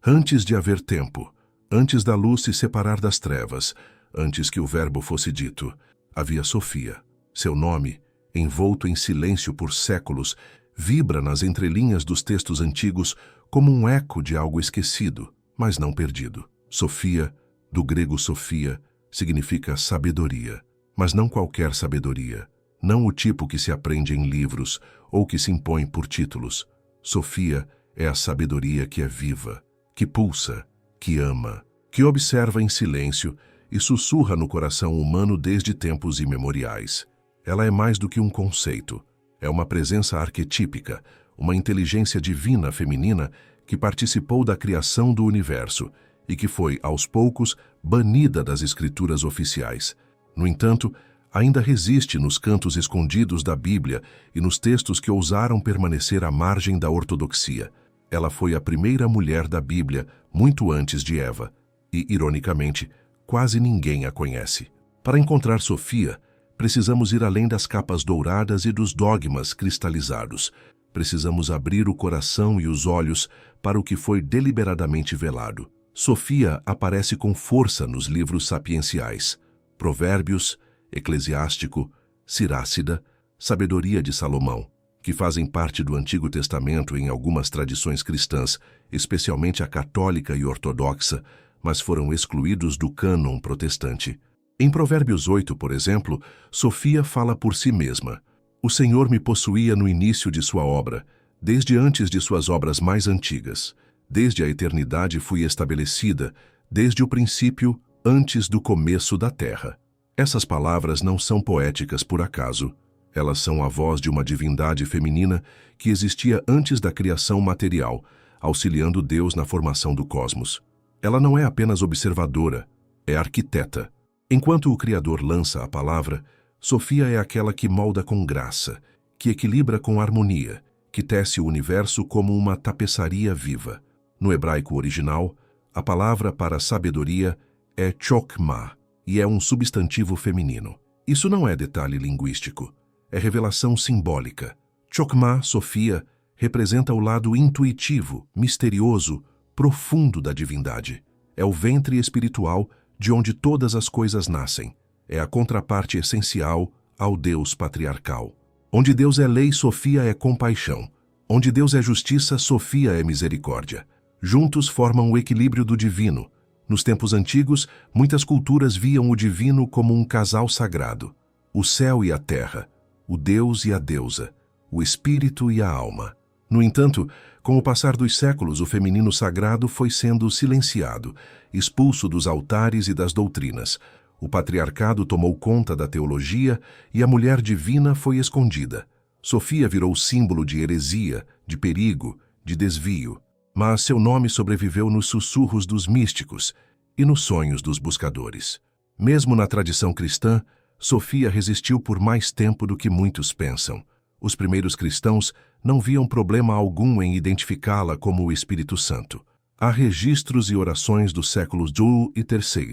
Antes de haver tempo, antes da luz se separar das trevas, antes que o verbo fosse dito, havia Sofia. Seu nome, envolto em silêncio por séculos, vibra nas entrelinhas dos textos antigos como um eco de algo esquecido, mas não perdido. Sofia, do grego Sofia, significa sabedoria, mas não qualquer sabedoria, não o tipo que se aprende em livros ou que se impõe por títulos. Sofia é a sabedoria que é viva, que pulsa, que ama, que observa em silêncio e sussurra no coração humano desde tempos imemoriais. Ela é mais do que um conceito, é uma presença arquetípica, uma inteligência divina feminina que participou da criação do universo e que foi, aos poucos, banida das escrituras oficiais. No entanto, ainda resiste nos cantos escondidos da Bíblia e nos textos que ousaram permanecer à margem da ortodoxia. Ela foi a primeira mulher da Bíblia, muito antes de Eva, e, ironicamente, quase ninguém a conhece. Para encontrar Sofia, precisamos ir além das capas douradas e dos dogmas cristalizados. Precisamos abrir o coração e os olhos para o que foi deliberadamente velado. Sofia aparece com força nos livros sapienciais: Provérbios, Eclesiástico, Sirácida, Sabedoria de Salomão, que fazem parte do Antigo Testamento em algumas tradições cristãs, especialmente a católica e ortodoxa, mas foram excluídos do cânon protestante. Em Provérbios 8, por exemplo, Sofia fala por si mesma: "O Senhor me possuía no início de sua obra, desde antes de suas obras mais antigas. Desde a eternidade fui estabelecida, desde o princípio, antes do começo da terra." Essas palavras não são poéticas por acaso. Elas são a voz de uma divindade feminina que existia antes da criação material, auxiliando Deus na formação do cosmos. Ela não é apenas observadora, é arquiteta. Enquanto o Criador lança a palavra, Sofia é aquela que molda com graça, que equilibra com harmonia, que tece o universo como uma tapeçaria viva. No hebraico original, a palavra para sabedoria é chokmah, e é um substantivo feminino. Isso não é detalhe linguístico, é revelação simbólica. Chokmah, Sofia, representa o lado intuitivo, misterioso, profundo da divindade. É o ventre espiritual de onde todas as coisas nascem. É a contraparte essencial ao Deus patriarcal. Onde Deus é lei, Sofia é compaixão. Onde Deus é justiça, Sofia é misericórdia. Juntos formam o equilíbrio do divino. Nos tempos antigos, muitas culturas viam o divino como um casal sagrado. O céu e a terra, o Deus e a deusa, o espírito e a alma. No entanto, com o passar dos séculos, o feminino sagrado foi sendo silenciado, expulso dos altares e das doutrinas. O patriarcado tomou conta da teologia e a mulher divina foi escondida. Sofia virou símbolo de heresia, de perigo, de desvio. Mas seu nome sobreviveu nos sussurros dos místicos e nos sonhos dos buscadores. Mesmo na tradição cristã, Sofia resistiu por mais tempo do que muitos pensam. Os primeiros cristãos não viam problema algum em identificá-la como o Espírito Santo. Há registros e orações dos séculos II e III,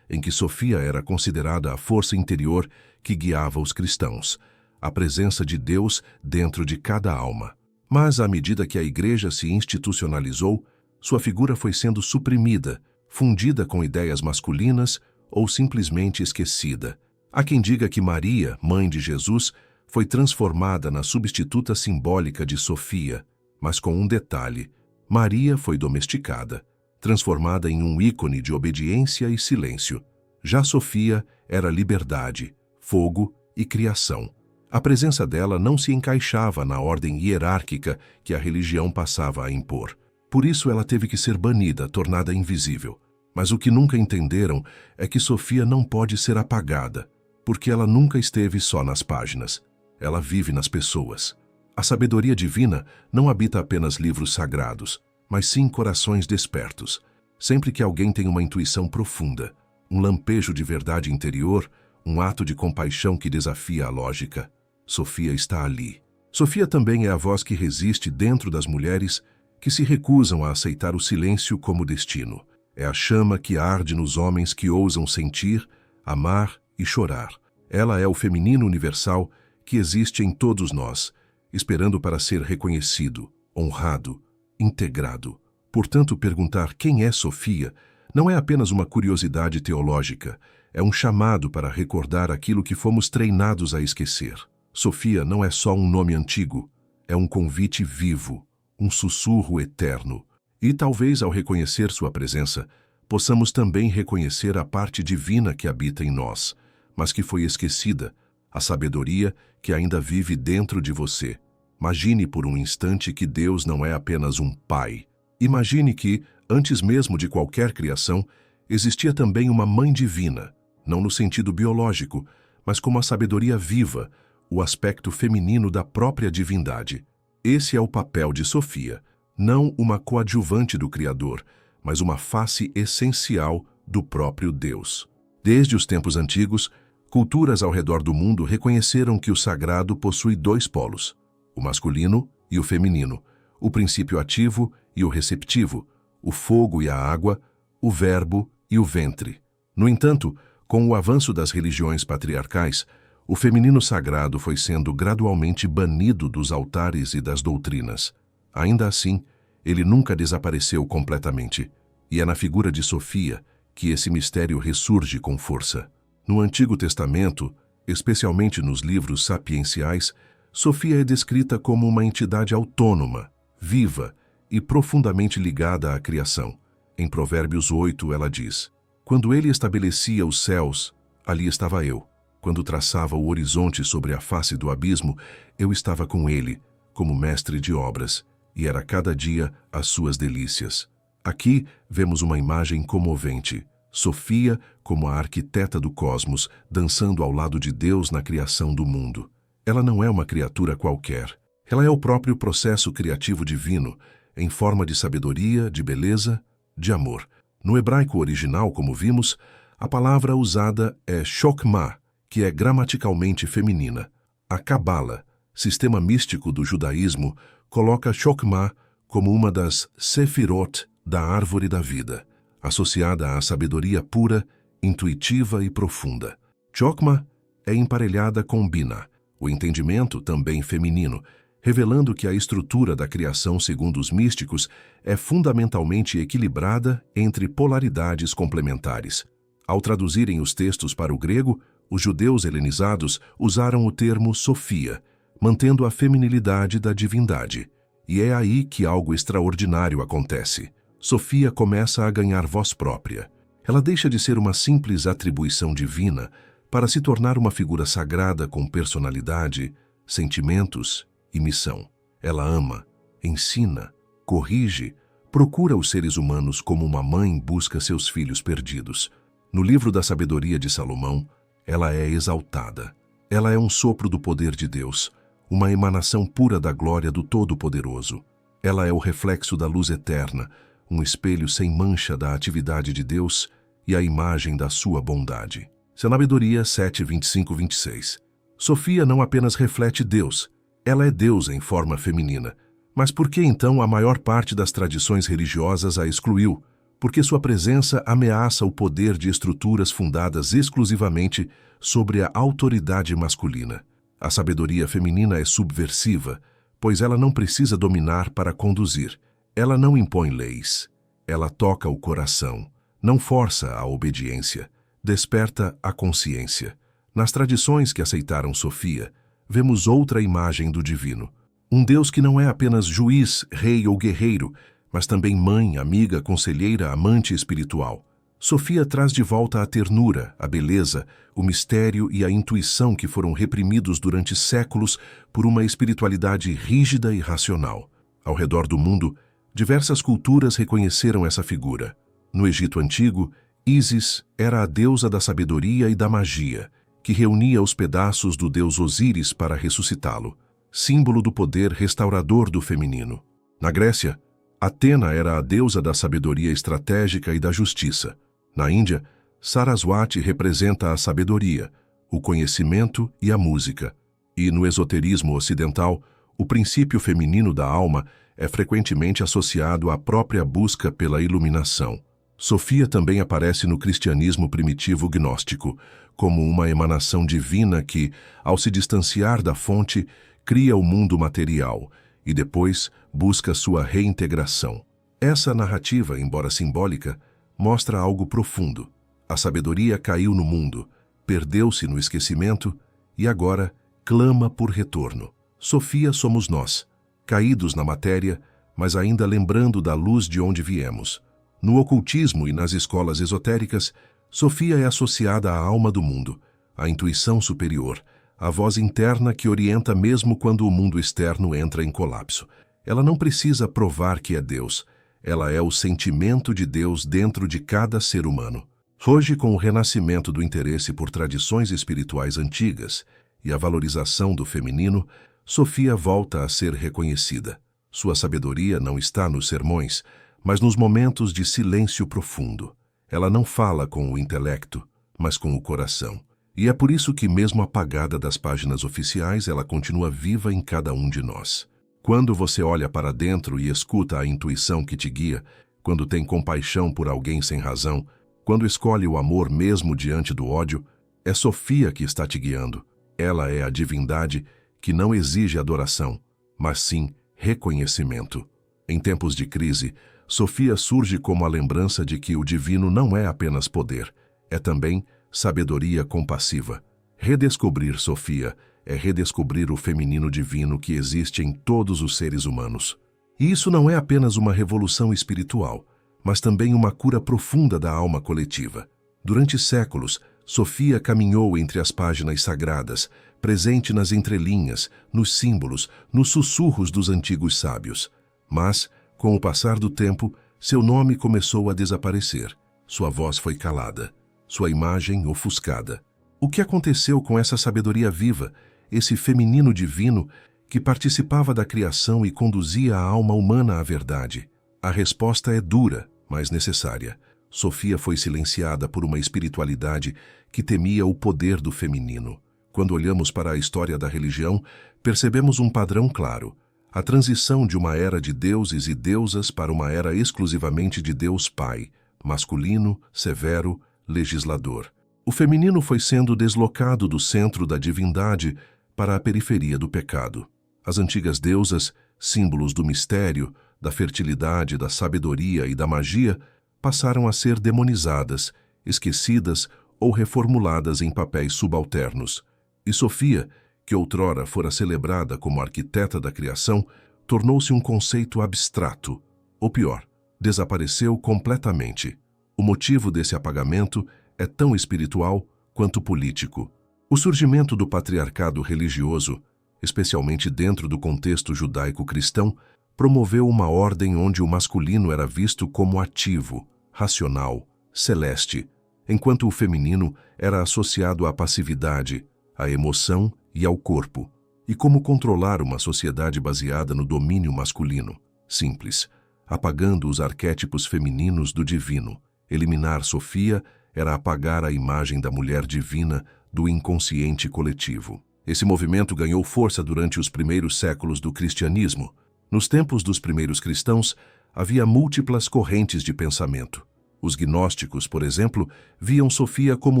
em que Sofia era considerada a força interior que guiava os cristãos, a presença de Deus dentro de cada alma. Mas, à medida que a Igreja se institucionalizou, sua figura foi sendo suprimida, fundida com ideias masculinas ou simplesmente esquecida. Há quem diga que Maria, mãe de Jesus, foi transformada na substituta simbólica de Sofia, mas com um detalhe: Maria foi domesticada, transformada em um ícone de obediência e silêncio. Já Sofia era liberdade, fogo e criação. A presença dela não se encaixava na ordem hierárquica que a religião passava a impor. Por isso ela teve que ser banida, tornada invisível. Mas o que nunca entenderam é que Sofia não pode ser apagada, porque ela nunca esteve só nas páginas. Ela vive nas pessoas. A sabedoria divina não habita apenas livros sagrados, mas sim corações despertos. Sempre que alguém tem uma intuição profunda, um lampejo de verdade interior, um ato de compaixão que desafia a lógica, Sofia está ali. Sofia também é a voz que resiste dentro das mulheres que se recusam a aceitar o silêncio como destino. É a chama que arde nos homens que ousam sentir, amar e chorar. Ela é o feminino universal que existe em todos nós, esperando para ser reconhecido, honrado, integrado, Portanto, perguntar quem é Sofia não é apenas uma curiosidade teológica, é um chamado para recordar aquilo que fomos treinados a esquecer. Sofia não é só um nome antigo, é um convite vivo, um sussurro eterno. E talvez ao reconhecer sua presença, possamos também reconhecer a parte divina que habita em nós, mas que foi esquecida, a sabedoria que ainda vive dentro de você. Imagine por um instante que Deus não é apenas um pai. Imagine que, antes mesmo de qualquer criação, existia também uma mãe divina, não no sentido biológico, mas como a sabedoria viva, o aspecto feminino da própria divindade. Esse é o papel de Sofia, não uma coadjuvante do Criador, mas uma face essencial do próprio Deus. Desde os tempos antigos, culturas ao redor do mundo reconheceram que o sagrado possui dois polos, o masculino e o feminino, o princípio ativo e o receptivo, o fogo e a água, o verbo e o ventre. No entanto, com o avanço das religiões patriarcais, o feminino sagrado foi sendo gradualmente banido dos altares e das doutrinas. Ainda assim, ele nunca desapareceu completamente, e é na figura de Sofia que esse mistério ressurge com força. No Antigo Testamento, especialmente nos livros sapienciais, Sofia é descrita como uma entidade autônoma, viva e profundamente ligada à criação. Em Provérbios 8, ela diz: "Quando ele estabelecia os céus, ali estava eu. Quando traçava o horizonte sobre a face do abismo, eu estava com ele, como mestre de obras, e era cada dia as suas delícias." Aqui vemos uma imagem comovente. Sofia como a arquiteta do cosmos, dançando ao lado de Deus na criação do mundo. Ela não é uma criatura qualquer. Ela é o próprio processo criativo divino, em forma de sabedoria, de beleza, de amor. No hebraico original, como vimos, a palavra usada é Chokmah, que é gramaticalmente feminina. A Cabala, sistema místico do judaísmo, coloca Chokmah como uma das Sefirot da árvore da vida, associada à sabedoria pura, intuitiva e profunda. Chokmah é emparelhada com Binah, o entendimento também feminino, revelando que a estrutura da criação, segundo os místicos, é fundamentalmente equilibrada entre polaridades complementares. Ao traduzirem os textos para o grego, os judeus helenizados usaram o termo Sofia, mantendo a feminilidade da divindade. E é aí que algo extraordinário acontece. Sofia começa a ganhar voz própria. Ela deixa de ser uma simples atribuição divina para se tornar uma figura sagrada com personalidade, sentimentos e missão. Ela ama, ensina, corrige, procura os seres humanos como uma mãe busca seus filhos perdidos. No livro da Sabedoria de Salomão, ela é exaltada. Ela é um sopro do poder de Deus, uma emanação pura da glória do Todo-Poderoso. Ela é o reflexo da luz eterna, um espelho sem mancha da atividade de Deus e a imagem da sua bondade. Sabedoria 7, 25, 26. Sofia não apenas reflete Deus, ela é Deus em forma feminina. Mas por que então a maior parte das tradições religiosas a excluiu? Porque sua presença ameaça o poder de estruturas fundadas exclusivamente sobre a autoridade masculina. A sabedoria feminina é subversiva, pois ela não precisa dominar para conduzir. Ela não impõe leis. Ela toca o coração, não força a obediência, desperta a consciência. Nas tradições que aceitaram Sofia, vemos outra imagem do divino. Um Deus que não é apenas juiz, rei ou guerreiro, mas também mãe, amiga, conselheira, amante espiritual. Sofia traz de volta a ternura, a beleza, o mistério e a intuição que foram reprimidos durante séculos por uma espiritualidade rígida e racional. Ao redor do mundo, diversas culturas reconheceram essa figura. No Egito Antigo, Ísis era a deusa da sabedoria e da magia, que reunia os pedaços do deus Osíris para ressuscitá-lo, símbolo do poder restaurador do feminino. Na Grécia, Atena era a deusa da sabedoria estratégica e da justiça. Na Índia, Saraswati representa a sabedoria, o conhecimento e a música. E no esoterismo ocidental, o princípio feminino da alma é frequentemente associado à própria busca pela iluminação. Sofia também aparece no cristianismo primitivo gnóstico, como uma emanação divina que, ao se distanciar da fonte, cria o mundo material e depois busca sua reintegração. Essa narrativa, embora simbólica, mostra algo profundo. A sabedoria caiu no mundo, perdeu-se no esquecimento e agora clama por retorno. Sofia somos nós, caídos na matéria, mas ainda lembrando da luz de onde viemos. No ocultismo e nas escolas esotéricas, Sofia é associada à alma do mundo, à intuição superior, à voz interna que orienta mesmo quando o mundo externo entra em colapso. Ela não precisa provar que é Deus. Ela é o sentimento de Deus dentro de cada ser humano. Hoje, com o renascimento do interesse por tradições espirituais antigas e a valorização do feminino, Sofia volta a ser reconhecida. Sua sabedoria não está nos sermões, mas nos momentos de silêncio profundo. Ela não fala com o intelecto, mas com o coração. E é por isso que, mesmo apagada das páginas oficiais, ela continua viva em cada um de nós. Quando você olha para dentro e escuta a intuição que te guia, quando tem compaixão por alguém sem razão, quando escolhe o amor mesmo diante do ódio, é Sofia que está te guiando. Ela é a divindade que não exige adoração, mas sim reconhecimento. Em tempos de crise, Sofia surge como a lembrança de que o divino não é apenas poder, é também sabedoria compassiva. Redescobrir Sofia é redescobrir o feminino divino que existe em todos os seres humanos. E isso não é apenas uma revolução espiritual, mas também uma cura profunda da alma coletiva. Durante séculos, Sofia caminhou entre as páginas sagradas, presente nas entrelinhas, nos símbolos, nos sussurros dos antigos sábios. Mas, com o passar do tempo, seu nome começou a desaparecer. Sua voz foi calada, sua imagem ofuscada. O que aconteceu com essa sabedoria viva, esse feminino divino que participava da criação e conduzia a alma humana à verdade? A resposta é dura, mas necessária. Sofia foi silenciada por uma espiritualidade que temia o poder do feminino. Quando olhamos para a história da religião, percebemos um padrão claro: a transição de uma era de deuses e deusas para uma era exclusivamente de Deus Pai, masculino, severo, legislador. O feminino foi sendo deslocado do centro da divindade para a periferia do pecado. As antigas deusas, símbolos do mistério, da fertilidade, da sabedoria e da magia, passaram a ser demonizadas, esquecidas ou reformuladas em papéis subalternos. E Sofia, que outrora fora celebrada como arquiteta da criação, tornou-se um conceito abstrato, ou pior, desapareceu completamente. O motivo desse apagamento é tão espiritual quanto político. O surgimento do patriarcado religioso, especialmente dentro do contexto judaico-cristão, promoveu uma ordem onde o masculino era visto como ativo, racional, celeste, enquanto o feminino era associado à passividade, à emoção e ao corpo. E como controlar uma sociedade baseada no domínio masculino? Simples, apagando os arquétipos femininos do divino. Eliminar Sofia era apagar a imagem da mulher divina do inconsciente coletivo. Esse movimento ganhou força durante os primeiros séculos do cristianismo. Nos tempos dos primeiros cristãos, havia múltiplas correntes de pensamento. Os gnósticos, por exemplo, viam Sofia como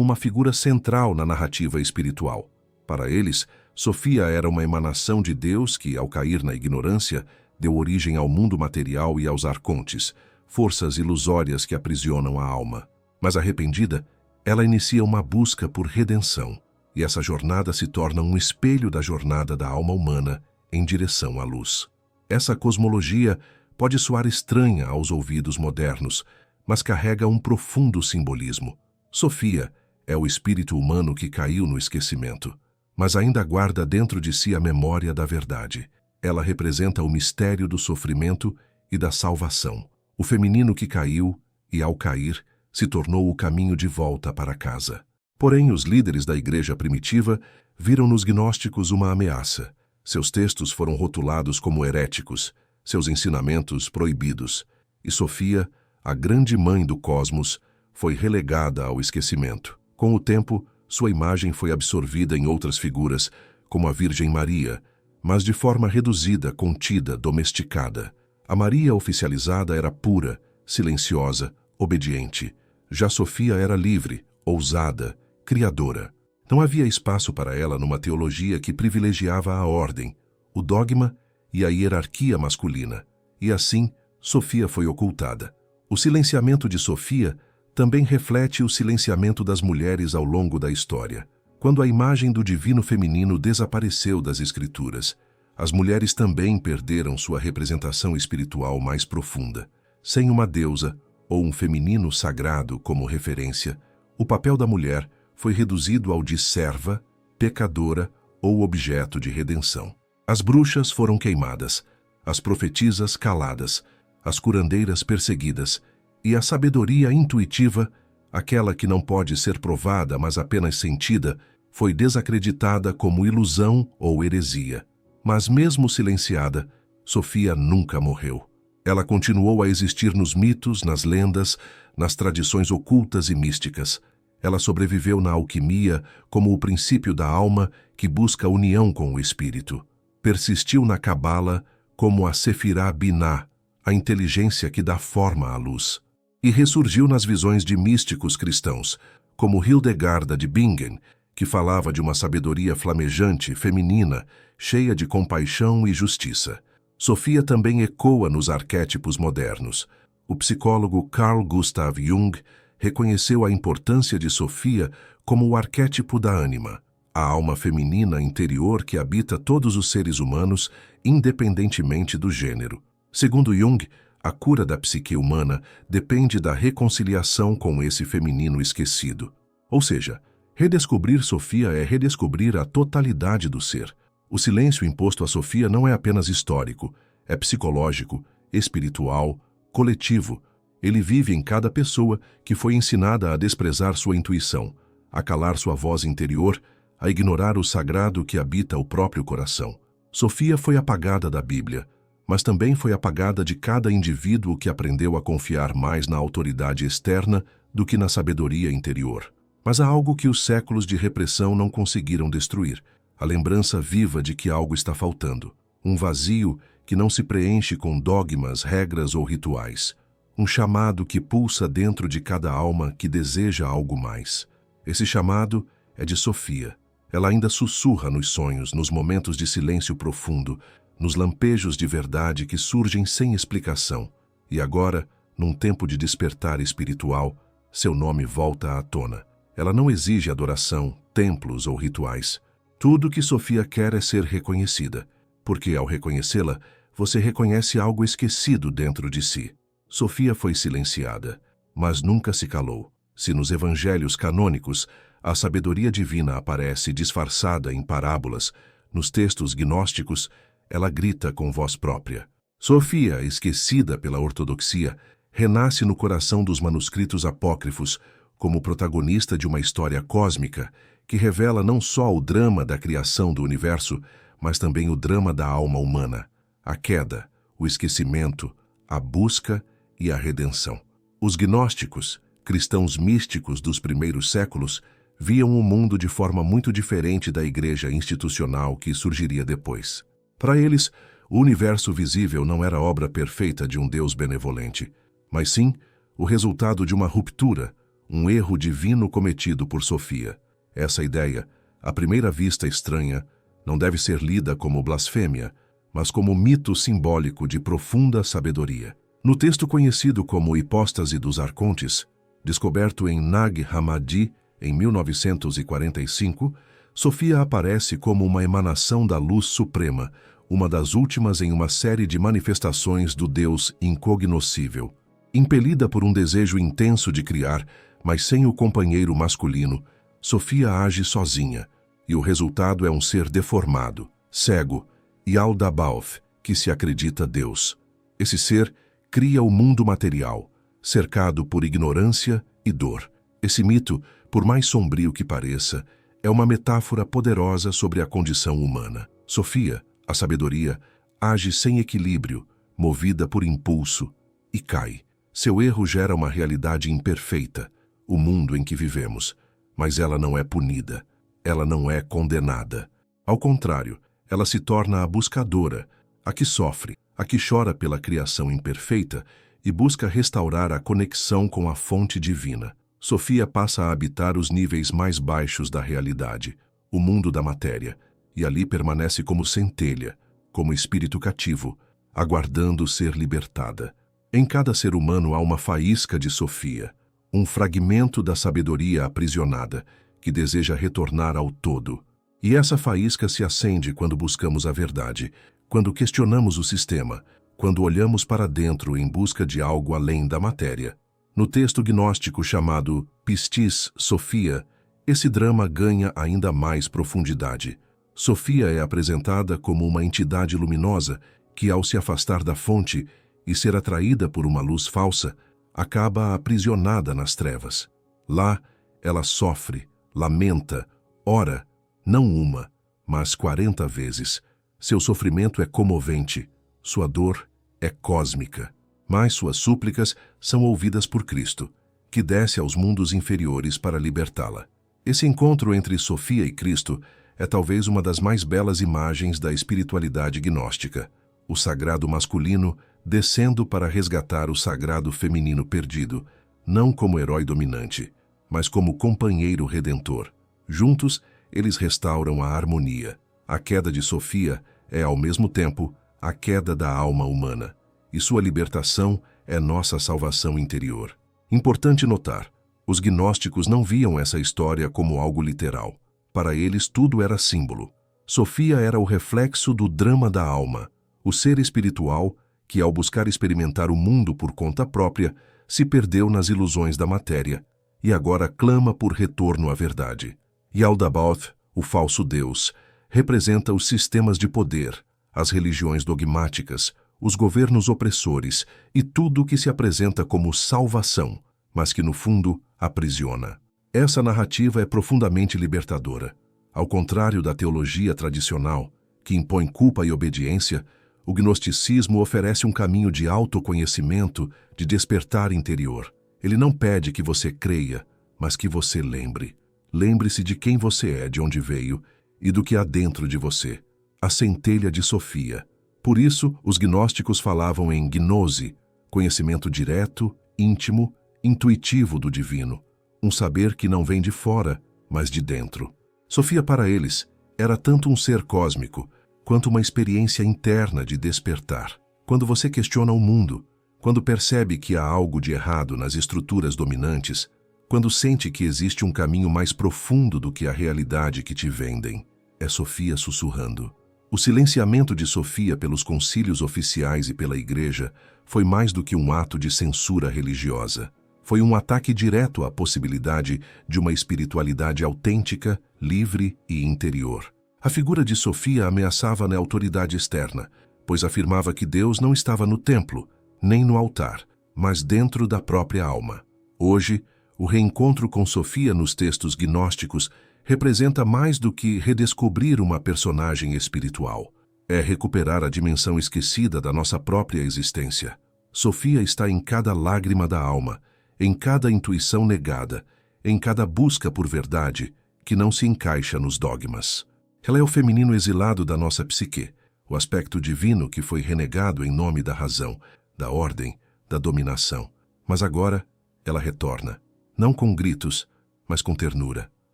uma figura central na narrativa espiritual. Para eles, Sofia era uma emanação de Deus que, ao cair na ignorância, deu origem ao mundo material e aos arcontes, forças ilusórias que aprisionam a alma. Mas arrependida, ela inicia uma busca por redenção, e essa jornada se torna um espelho da jornada da alma humana em direção à luz. Essa cosmologia pode soar estranha aos ouvidos modernos, mas carrega um profundo simbolismo. Sofia é o espírito humano que caiu no esquecimento, mas ainda guarda dentro de si a memória da verdade. Ela representa o mistério do sofrimento e da salvação. O feminino que caiu e, ao cair, se tornou o caminho de volta para casa. Porém, os líderes da igreja primitiva viram nos gnósticos uma ameaça. Seus textos foram rotulados como heréticos, seus ensinamentos proibidos, e Sofia, a grande mãe do cosmos, foi relegada ao esquecimento. Com o tempo, sua imagem foi absorvida em outras figuras, como a Virgem Maria, mas de forma reduzida, contida, domesticada. A Maria oficializada era pura, silenciosa, obediente. Já Sofia era livre, ousada, criadora. Não havia espaço para ela numa teologia que privilegiava a ordem, o dogma e a hierarquia masculina. E assim, Sofia foi ocultada. O silenciamento de Sofia também reflete o silenciamento das mulheres ao longo da história. Quando a imagem do divino feminino desapareceu das Escrituras, as mulheres também perderam sua representação espiritual mais profunda. Sem uma deusa ou um feminino sagrado como referência, o papel da mulher foi reduzido ao de serva, pecadora ou objeto de redenção. As bruxas foram queimadas, as profetisas caladas, as curandeiras perseguidas, e a sabedoria intuitiva, aquela que não pode ser provada, mas apenas sentida, foi desacreditada como ilusão ou heresia. Mas mesmo silenciada, Sofia nunca morreu. Ela continuou a existir nos mitos, nas lendas, nas tradições ocultas e místicas. Ela sobreviveu na alquimia como o princípio da alma que busca união com o espírito. Persistiu na cabala como a Sefirá Biná, a inteligência que dá forma à luz. E ressurgiu nas visões de místicos cristãos, como Hildegarda de Bingen, que falava de uma sabedoria flamejante, feminina, cheia de compaixão e justiça. Sofia também ecoa nos arquétipos modernos. O psicólogo Carl Gustav Jung reconheceu a importância de Sofia como o arquétipo da ânima, a alma feminina interior que habita todos os seres humanos, independentemente do gênero. Segundo Jung, a cura da psique humana depende da reconciliação com esse feminino esquecido. Ou seja, redescobrir Sofia é redescobrir a totalidade do ser. O silêncio imposto a Sofia não é apenas histórico, é psicológico, espiritual, coletivo. Ele vive em cada pessoa que foi ensinada a desprezar sua intuição, a calar sua voz interior, a ignorar o sagrado que habita o próprio coração. Sofia foi apagada da Bíblia, mas também foi apagada de cada indivíduo que aprendeu a confiar mais na autoridade externa do que na sabedoria interior. Mas há algo que os séculos de repressão não conseguiram destruir, a lembrança viva de que algo está faltando, um vazio que não se preenche com dogmas, regras ou rituais, um chamado que pulsa dentro de cada alma que deseja algo mais. Esse chamado é de Sofia. Ela ainda sussurra nos sonhos, nos momentos de silêncio profundo, nos lampejos de verdade que surgem sem explicação. E agora, num tempo de despertar espiritual, seu nome volta à tona. Ela não exige adoração, templos ou rituais. Tudo que Sofia quer é ser reconhecida, porque ao reconhecê-la, você reconhece algo esquecido dentro de si. Sofia foi silenciada, mas nunca se calou. Se nos evangelhos canônicos a sabedoria divina aparece disfarçada em parábolas, nos textos gnósticos, ela grita com voz própria. Sofia, esquecida pela ortodoxia, renasce no coração dos manuscritos apócrifos como protagonista de uma história cósmica que revela não só o drama da criação do universo, mas também o drama da alma humana, a queda, o esquecimento, a busca e a redenção. Os gnósticos, cristãos místicos dos primeiros séculos, viam o mundo de forma muito diferente da igreja institucional que surgiria depois. Para eles, o universo visível não era obra perfeita de um Deus benevolente, mas sim o resultado de uma ruptura, um erro divino cometido por Sofia. Essa ideia, à primeira vista estranha, não deve ser lida como blasfêmia, mas como mito simbólico de profunda sabedoria. No texto conhecido como Hipóstase dos Arcontes, descoberto em Nag Hammadi em 1945, Sofia aparece como uma emanação da luz suprema, uma das últimas em uma série de manifestações do Deus incognoscível. Impelida por um desejo intenso de criar, mas sem o companheiro masculino, Sofia age sozinha, e o resultado é um ser deformado, cego e Aldabaoth, que se acredita Deus. Esse ser cria o mundo material, cercado por ignorância e dor. Esse mito, por mais sombrio que pareça, é uma metáfora poderosa sobre a condição humana. Sofia, a sabedoria, age sem equilíbrio, movida por impulso, e cai. Seu erro gera uma realidade imperfeita, o mundo em que vivemos, mas ela não é punida, ela não é condenada. Ao contrário, ela se torna a buscadora, a que sofre, a que chora pela criação imperfeita e busca restaurar a conexão com a fonte divina. Sofia passa a habitar os níveis mais baixos da realidade, o mundo da matéria, e ali permanece como centelha, como espírito cativo, aguardando ser libertada. Em cada ser humano há uma faísca de Sofia, um fragmento da sabedoria aprisionada, que deseja retornar ao todo. E essa faísca se acende quando buscamos a verdade, quando questionamos o sistema, quando olhamos para dentro em busca de algo além da matéria. No texto gnóstico chamado Pistis Sophia, esse drama ganha ainda mais profundidade. Sofia é apresentada como uma entidade luminosa que, ao se afastar da fonte e ser atraída por uma luz falsa, acaba aprisionada nas trevas. Lá, ela sofre, lamenta, ora, não uma, mas 40 vezes. Seu sofrimento é comovente, sua dor é cósmica. Mas suas súplicas são ouvidas por Cristo, que desce aos mundos inferiores para libertá-la. Esse encontro entre Sofia e Cristo é talvez uma das mais belas imagens da espiritualidade gnóstica. O sagrado masculino descendo para resgatar o sagrado feminino perdido, não como herói dominante, mas como companheiro redentor. Juntos, eles restauram a harmonia. A queda de Sofia é, ao mesmo tempo, a queda da alma humana, e sua libertação é nossa salvação interior. Importante notar, os gnósticos não viam essa história como algo literal. Para eles, tudo era símbolo. Sofia era o reflexo do drama da alma, o ser espiritual que, ao buscar experimentar o mundo por conta própria, se perdeu nas ilusões da matéria e agora clama por retorno à verdade. Yaldabaoth, o falso Deus, representa os sistemas de poder, as religiões dogmáticas, os governos opressores e tudo que se apresenta como salvação, mas que no fundo aprisiona. Essa narrativa é profundamente libertadora. Ao contrário da teologia tradicional, que impõe culpa e obediência, o gnosticismo oferece um caminho de autoconhecimento, de despertar interior. Ele não pede que você creia, mas que você lembre. Lembre-se de quem você é, de onde veio e do que há dentro de você. A centelha de Sofia. Por isso, os gnósticos falavam em gnose, conhecimento direto, íntimo, intuitivo do divino. Um saber que não vem de fora, mas de dentro. Sofia, para eles, era tanto um ser cósmico, quanto uma experiência interna de despertar. Quando você questiona o mundo, quando percebe que há algo de errado nas estruturas dominantes, quando sente que existe um caminho mais profundo do que a realidade que te vendem, é Sofia sussurrando. O silenciamento de Sofia pelos concílios oficiais e pela Igreja foi mais do que um ato de censura religiosa. Foi um ataque direto à possibilidade de uma espiritualidade autêntica, livre e interior. A figura de Sofia ameaçava a autoridade externa, pois afirmava que Deus não estava no templo, nem no altar, mas dentro da própria alma. Hoje, o reencontro com Sofia nos textos gnósticos representa mais do que redescobrir uma personagem espiritual. É recuperar a dimensão esquecida da nossa própria existência. Sofia está em cada lágrima da alma, em cada intuição negada, em cada busca por verdade que não se encaixa nos dogmas. Ela é o feminino exilado da nossa psique, o aspecto divino que foi renegado em nome da razão, da ordem, da dominação. Mas agora ela retorna, não com gritos, mas com ternura.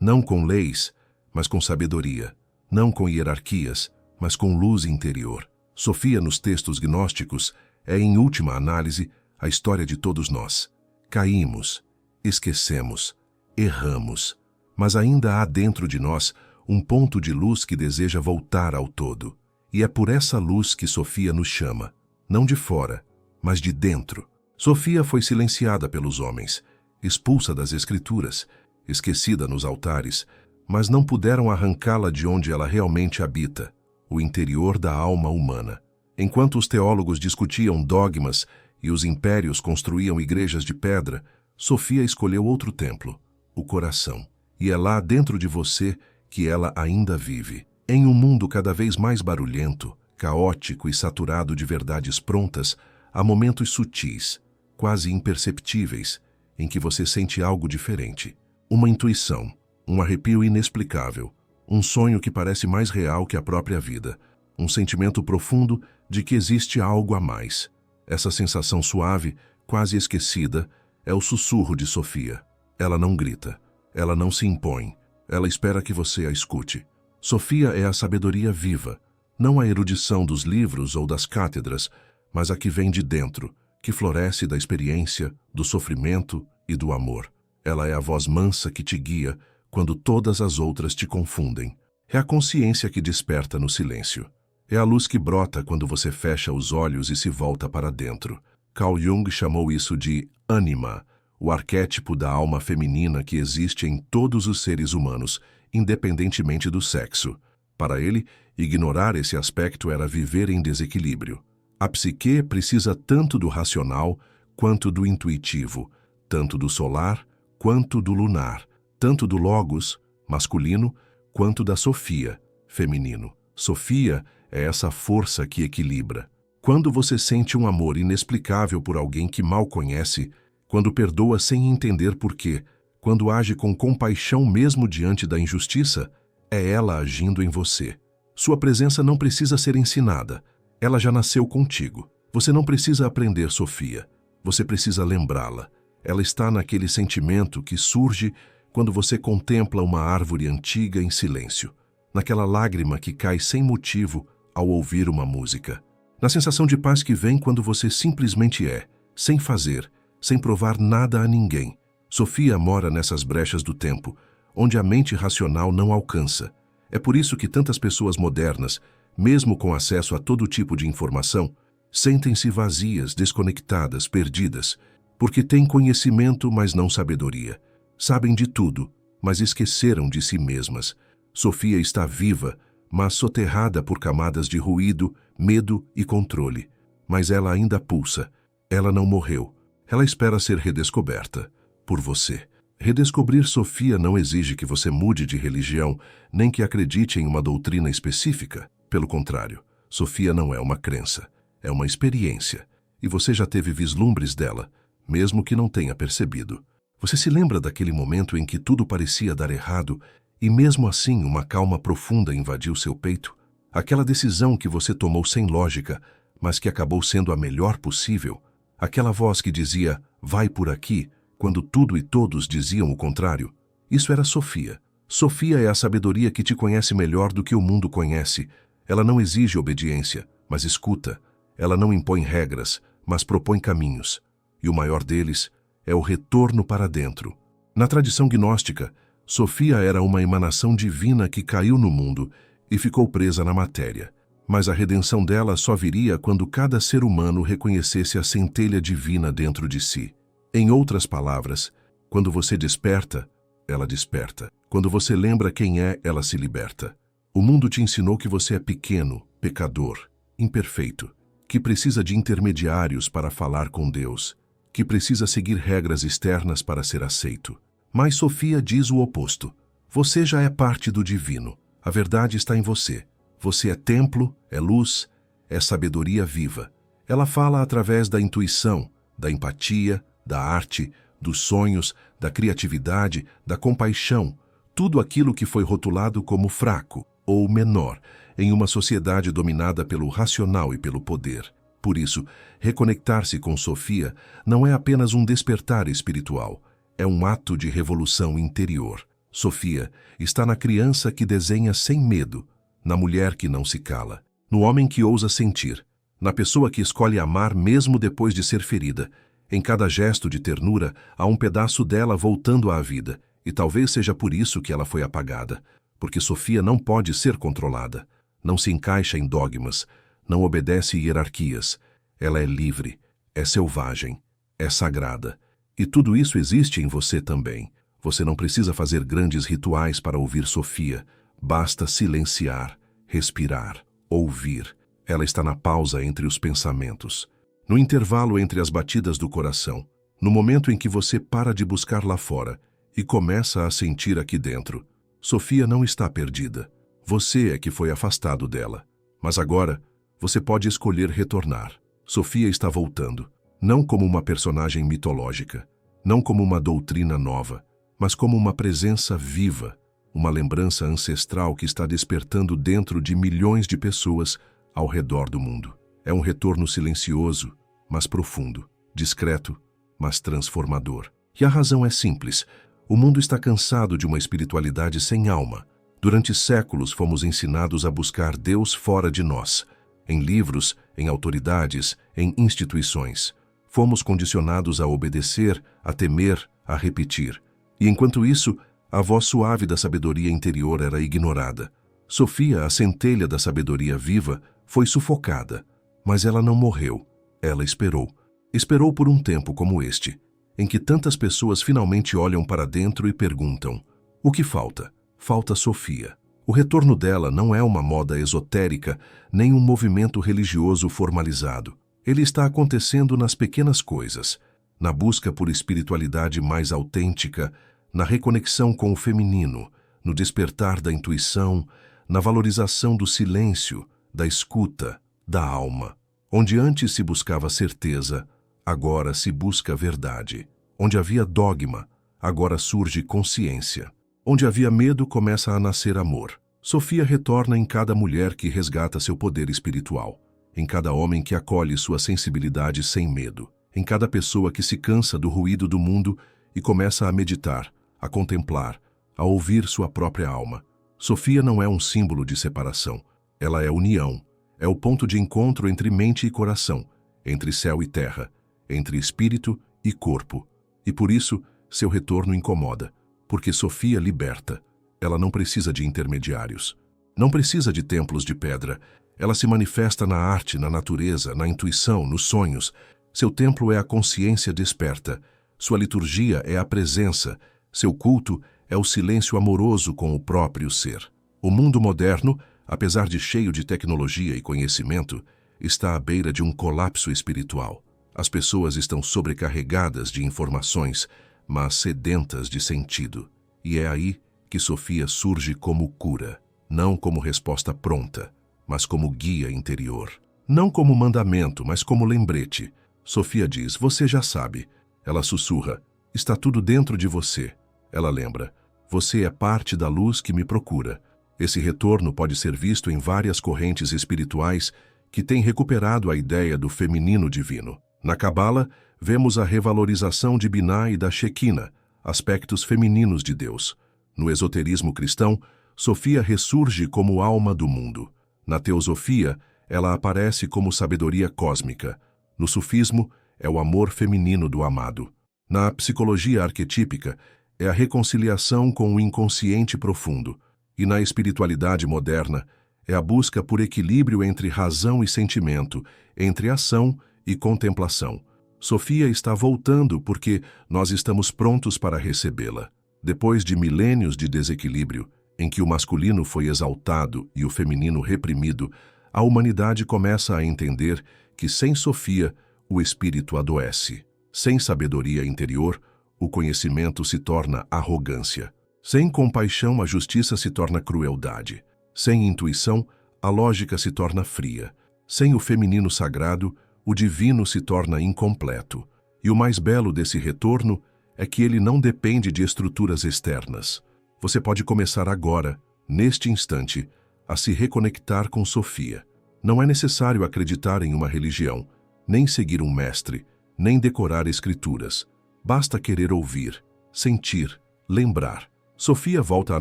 Não com leis, mas com sabedoria. Não com hierarquias, mas com luz interior. Sofia, nos textos gnósticos, é, em última análise, a história de todos nós. Caímos, esquecemos, erramos, mas ainda há dentro de nós um ponto de luz que deseja voltar ao todo. E é por essa luz que Sofia nos chama, não de fora, mas de dentro. Sofia foi silenciada pelos homens, expulsa das Escrituras, esquecida nos altares, mas não puderam arrancá-la de onde ela realmente habita, o interior da alma humana. Enquanto os teólogos discutiam dogmas e os impérios construíam igrejas de pedra, Sofia escolheu outro templo, o coração. E é lá dentro de você que ela ainda vive. Em um mundo cada vez mais barulhento, caótico e saturado de verdades prontas, há momentos sutis, quase imperceptíveis, em que você sente algo diferente. Uma intuição, um arrepio inexplicável, um sonho que parece mais real que a própria vida, um sentimento profundo de que existe algo a mais. Essa sensação suave, quase esquecida, é o sussurro de Sofia. Ela não grita, ela não se impõe, ela espera que você a escute. Sofia é a sabedoria viva, não a erudição dos livros ou das cátedras, mas a que vem de dentro, que floresce da experiência, do sofrimento e do amor. Ela é a voz mansa que te guia quando todas as outras te confundem. É a consciência que desperta no silêncio. É a luz que brota quando você fecha os olhos e se volta para dentro. Carl Jung chamou isso de ânima, o arquétipo da alma feminina que existe em todos os seres humanos, independentemente do sexo. Para ele, ignorar esse aspecto era viver em desequilíbrio. A psique precisa tanto do racional quanto do intuitivo, tanto do solar quanto do lunar, tanto do logos, masculino, quanto da Sofia, feminino. Sofia é essa força que equilibra. Quando você sente um amor inexplicável por alguém que mal conhece, quando perdoa sem entender porquê, quando age com compaixão mesmo diante da injustiça, é ela agindo em você. Sua presença não precisa ser ensinada. Ela já nasceu contigo. Você não precisa aprender Sofia. Você precisa lembrá-la. Ela está naquele sentimento que surge quando você contempla uma árvore antiga em silêncio, naquela lágrima que cai sem motivo ao ouvir uma música, na sensação de paz que vem quando você simplesmente é, sem fazer, sem provar nada a ninguém. Sofia mora nessas brechas do tempo, onde a mente racional não alcança. É por isso que tantas pessoas modernas, mesmo com acesso a todo tipo de informação, sentem-se vazias, desconectadas, perdidas, porque têm conhecimento, mas não sabedoria. Sabem de tudo, mas esqueceram de si mesmas. Sofia está viva, mas soterrada por camadas de ruído, medo e controle. Mas ela ainda pulsa. Ela não morreu. Ela espera ser redescoberta por você. Redescobrir Sofia não exige que você mude de religião, nem que acredite em uma doutrina específica. Pelo contrário, Sofia não é uma crença, é uma experiência. E você já teve vislumbres dela, mesmo que não tenha percebido. Você se lembra daquele momento em que tudo parecia dar errado e mesmo assim uma calma profunda invadiu seu peito? Aquela decisão que você tomou sem lógica, mas que acabou sendo a melhor possível? Aquela voz que dizia, vai por aqui, quando tudo e todos diziam o contrário? Isso era Sofia. Sofia é a sabedoria que te conhece melhor do que o mundo conhece. Ela não exige obediência, mas escuta. Ela não impõe regras, mas propõe caminhos. E o maior deles é o retorno para dentro. Na tradição gnóstica, Sofia era uma emanação divina que caiu no mundo e ficou presa na matéria. Mas a redenção dela só viria quando cada ser humano reconhecesse a centelha divina dentro de si. Em outras palavras, quando você desperta, ela desperta. Quando você lembra quem é, ela se liberta. O mundo te ensinou que você é pequeno, pecador, imperfeito, que precisa de intermediários para falar com Deus, que precisa seguir regras externas para ser aceito. Mas Sofia diz o oposto. Você já é parte do divino. A verdade está em você. Você é templo, é luz, é sabedoria viva. Ela fala através da intuição, da empatia, da arte, dos sonhos, da criatividade, da compaixão, tudo aquilo que foi rotulado como fraco ou menor em uma sociedade dominada pelo racional e pelo poder. Por isso, reconectar-se com Sofia não é apenas um despertar espiritual, é um ato de revolução interior. Sofia está na criança que desenha sem medo, na mulher que não se cala, no homem que ousa sentir, na pessoa que escolhe amar mesmo depois de ser ferida. Em cada gesto de ternura há um pedaço dela voltando à vida, e talvez seja por isso que ela foi apagada, porque Sofia não pode ser controlada, não se encaixa em dogmas, não obedece hierarquias. Ela é livre, é selvagem, é sagrada. E tudo isso existe em você também. Você não precisa fazer grandes rituais para ouvir Sofia. Basta silenciar, respirar, ouvir. Ela está na pausa entre os pensamentos, no intervalo entre as batidas do coração, no momento em que você para de buscar lá fora e começa a sentir aqui dentro. Sofia não está perdida. Você é que foi afastado dela. Mas agora, você pode escolher retornar. Sofia está voltando, não como uma personagem mitológica, não como uma doutrina nova, mas como uma presença viva, uma lembrança ancestral que está despertando dentro de milhões de pessoas ao redor do mundo. É um retorno silencioso, mas profundo, discreto, mas transformador. E a razão é simples. O mundo está cansado de uma espiritualidade sem alma. Durante séculos fomos ensinados a buscar Deus fora de nós, em livros, em autoridades, em instituições. Fomos condicionados a obedecer, a temer, a repetir. E enquanto isso, a voz suave da sabedoria interior era ignorada. Sofia, a centelha da sabedoria viva, foi sufocada. Mas ela não morreu. Ela esperou. Esperou por um tempo como este, em que tantas pessoas finalmente olham para dentro e perguntam: o que falta? Falta Sofia. O retorno dela não é uma moda esotérica, nem um movimento religioso formalizado. Ele está acontecendo nas pequenas coisas, na busca por espiritualidade mais autêntica, na reconexão com o feminino, no despertar da intuição, na valorização do silêncio, da escuta, da alma. Onde antes se buscava certeza, agora se busca verdade. Onde havia dogma, agora surge consciência. Onde havia medo, começa a nascer amor. Sofia retorna em cada mulher que resgata seu poder espiritual, em cada homem que acolhe sua sensibilidade sem medo, em cada pessoa que se cansa do ruído do mundo e começa a meditar, a contemplar, a ouvir sua própria alma. Sofia não é um símbolo de separação, ela é união, é o ponto de encontro entre mente e coração, entre céu e terra, entre espírito e corpo. E por isso, seu retorno incomoda, porque Sofia liberta. Ela não precisa de intermediários. Não precisa de templos de pedra. Ela se manifesta na arte, na natureza, na intuição, nos sonhos. Seu templo é a consciência desperta. Sua liturgia é a presença. Seu culto é o silêncio amoroso com o próprio ser. O mundo moderno, apesar de cheio de tecnologia e conhecimento, está à beira de um colapso espiritual. As pessoas estão sobrecarregadas de informações, mas sedentas de sentido. E é aí que Sofia surge como cura, não como resposta pronta, mas como guia interior. Não como mandamento, mas como lembrete. Sofia diz: você já sabe. Ela sussurra: está tudo dentro de você. Ela lembra: você é parte da luz que me procura. Esse retorno pode ser visto em várias correntes espirituais que têm recuperado a ideia do feminino divino. Na Cabala, vemos a revalorização de Binah e da Shekinah, aspectos femininos de Deus. No esoterismo cristão, Sofia ressurge como alma do mundo. Na teosofia, ela aparece como sabedoria cósmica. No sufismo, é o amor feminino do amado. Na psicologia arquetípica, é a reconciliação com o inconsciente profundo. E na espiritualidade moderna, é a busca por equilíbrio entre razão e sentimento, entre ação e contemplação. Sofia está voltando porque nós estamos prontos para recebê-la. Depois de milênios de desequilíbrio, em que o masculino foi exaltado e o feminino reprimido, a humanidade começa a entender que sem Sofia, o espírito adoece. Sem sabedoria interior, o conhecimento se torna arrogância. Sem compaixão, a justiça se torna crueldade. Sem intuição, a lógica se torna fria. Sem o feminino sagrado, o divino se torna incompleto. E o mais belo desse retorno é que ele não depende de estruturas externas. Você pode começar agora, neste instante, a se reconectar com Sofia. Não é necessário acreditar em uma religião, nem seguir um mestre, nem decorar escrituras. Basta querer ouvir, sentir, lembrar. Sofia volta a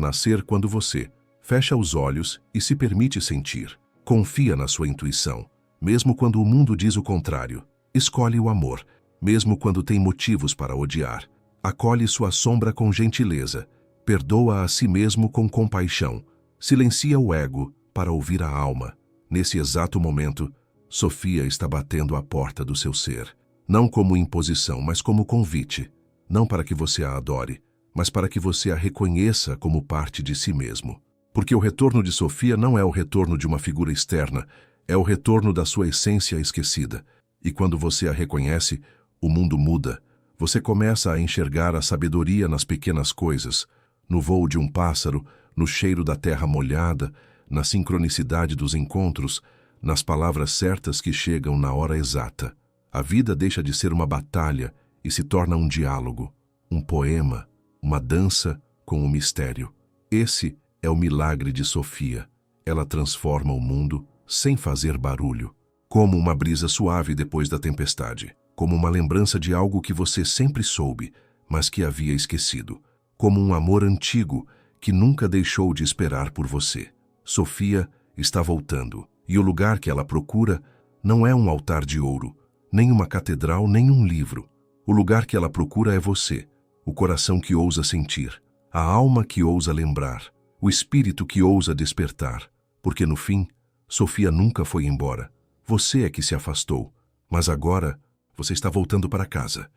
nascer quando você fecha os olhos e se permite sentir. Confia na sua intuição, mesmo quando o mundo diz o contrário. Escolhe o amor, mesmo quando tem motivos para odiar. Acolhe sua sombra com gentileza. Perdoa a si mesmo com compaixão. Silencia o ego para ouvir a alma. Nesse exato momento, Sofia está batendo à porta do seu ser. Não como imposição, mas como convite. Não para que você a adore, mas para que você a reconheça como parte de si mesmo. Porque o retorno de Sofia não é o retorno de uma figura externa, é o retorno da sua essência esquecida. E quando você a reconhece, o mundo muda. Você começa a enxergar a sabedoria nas pequenas coisas, no voo de um pássaro, no cheiro da terra molhada, na sincronicidade dos encontros, nas palavras certas que chegam na hora exata. A vida deixa de ser uma batalha e se torna um diálogo, um poema, uma dança com o mistério. Esse é o milagre de Sofia. Ela transforma o mundo sem fazer barulho, como uma brisa suave depois da tempestade, como uma lembrança de algo que você sempre soube, mas que havia esquecido, como um amor antigo que nunca deixou de esperar por você. Sofia está voltando, e o lugar que ela procura não é um altar de ouro, nem uma catedral, nem um livro. O lugar que ela procura é você, o coração que ousa sentir, a alma que ousa lembrar, o espírito que ousa despertar. Porque no fim, Sofia nunca foi embora. Você é que se afastou, mas agora você está voltando para casa.